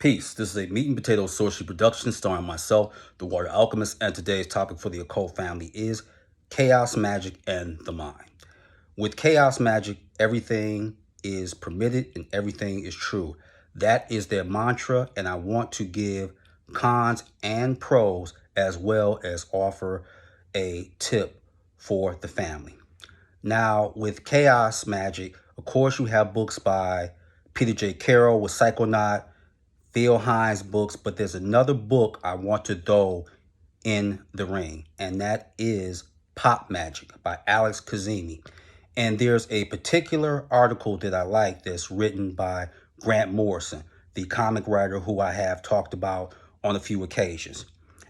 Peace. This is a meat and potato sorcery production starring myself, the Water Alchemist, and today's topic for the occult family is chaos, magic, and the mind. With chaos magic, everything is permitted and everything is true. That is their mantra, and I want to give cons and pros as well as offer a tip for the family. Now, with chaos magic, of course, you have books by Peter J. Carroll with Psychonaut, Phil Hines books, but there's another book I want to throw in the ring, and that is Pop Magic by Alex Kazemi. And there's a particular article that I like that's written by Grant Morrison, the comic writer who I have talked about on a few occasions.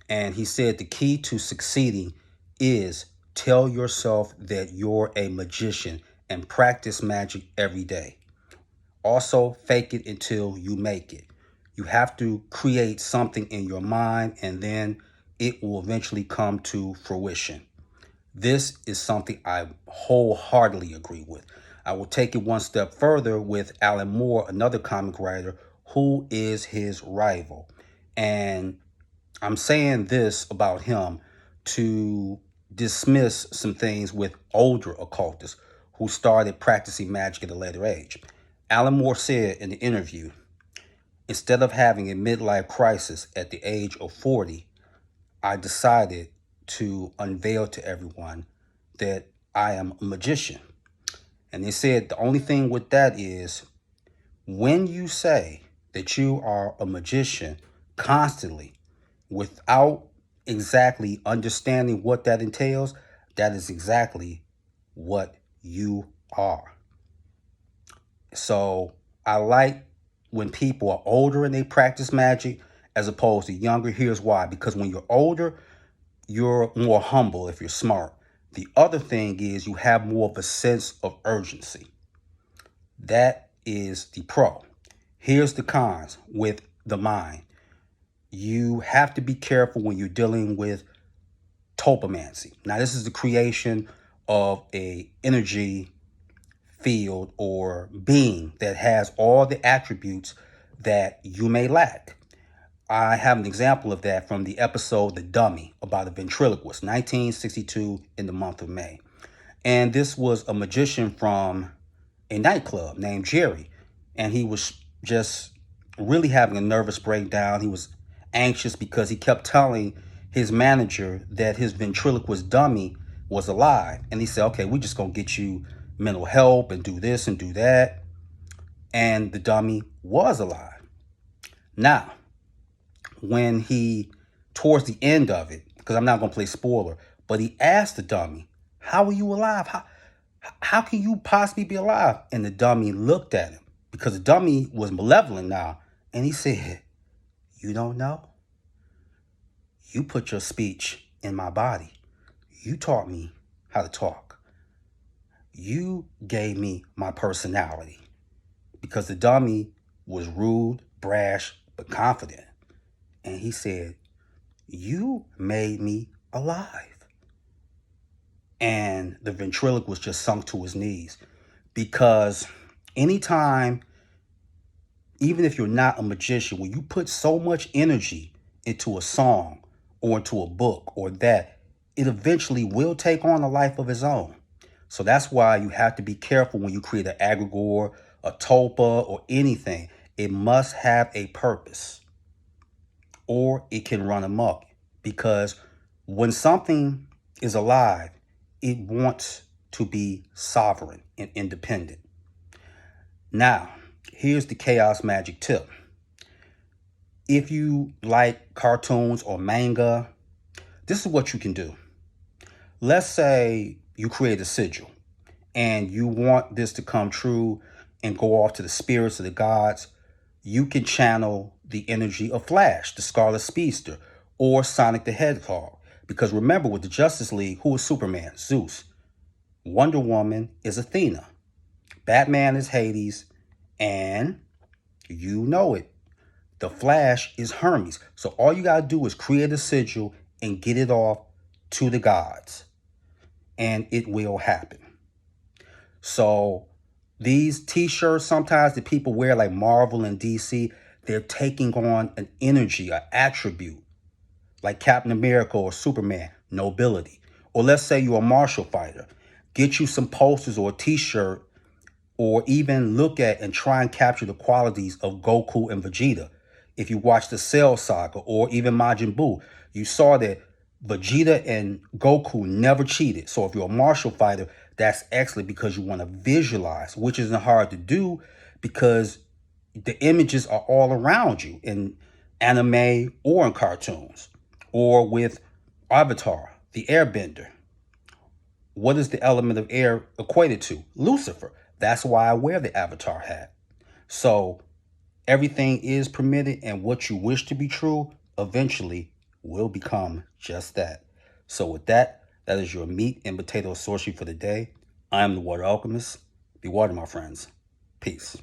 And he said the key to succeeding is tell yourself that you're a magician and practice magic every day. Also, fake it until you make it. You have to create something in your mind and then it will eventually come to fruition. This is something I wholeheartedly agree with. I will take it one step further with Alan Moore, another comic writer who is his rival. And I'm saying this about him to dismiss some things with older occultists who started practicing magic at a later age. Alan Moore said in the interview, instead of having a midlife crisis at the age of 40, I decided to unveil to everyone that I am a magician. And they said the only thing with that is when you say that you are a magician constantly without exactly understanding what that entails, that is exactly what you are. So I like when people are older and they practice magic as opposed to younger. Here's why. Because when you're older, you're more humble if you're smart. The other thing is you have more of a sense of urgency. That is the pro. Here's the cons with the mind. You have to be careful when you're dealing with tulpamancy. Now, this is the creation of a energy field or being that has all the attributes that you may lack. I have an example of that from the episode The Dummy about a ventriloquist, 1962 in the month of May. And this was a magician from a nightclub named Jerry. And he was just really having a nervous breakdown. He was anxious because he kept telling his manager that his ventriloquist dummy was alive. And he said, okay, we're just going to get you mental help and do this and do that. And the dummy was alive. Now, when he, towards the end of it, because I'm not going to play spoiler, but he asked the dummy, how are you alive? How can you possibly be alive? And the dummy looked at him because the dummy was malevolent now. And he said, you don't know? You put your speech in my body. You taught me how to talk. You gave me my personality. Because the dummy was rude, brash, but confident. And he said, you made me alive. And the ventriloquist just sunk to his knees. Because anytime, even if you're not a magician, when you put so much energy into a song or into a book or that, it eventually will take on a life of its own. So that's why you have to be careful when you create an egregore, a tulpa, or anything. It must have a purpose or it can run amok. Because when something is alive, it wants to be sovereign and independent. Now, here's the chaos magic tip. If you like cartoons or manga, this is what you can do. Let's say you create a sigil and you want this to come true and go off to the spirits of the gods. You can channel the energy of Flash, the Scarlet Speedster, or Sonic the Hedgehog. Because remember, with the Justice League, who is Superman? Zeus. Wonder Woman is Athena. Batman is Hades. And you know it, the Flash is Hermes. So all you got to do is create a sigil and get it off to the gods. And it will happen. So these t-shirts sometimes that people wear like Marvel and DC, They're taking on an energy, an attribute, like Captain America or Superman, nobility. Or let's say you're a martial fighter. Get you some posters or a t-shirt, or even look at and try and capture the qualities of Goku and Vegeta. If you watch the Cell Saga or even Majin Buu, you saw that Vegeta and Goku never cheated. So if you're a martial fighter, that's excellent because you want to visualize, which isn't hard to do because the images are all around you in anime or in cartoons, or with Avatar, the Airbender. What is the element of air equated to? Lucifer. That's why I wear the Avatar hat. So everything is permitted, and what you wish to be true eventually will become just that. So with that, that is your meat and potato sorcery for the day. I am the Water Alchemist. Be water, my friends. Peace.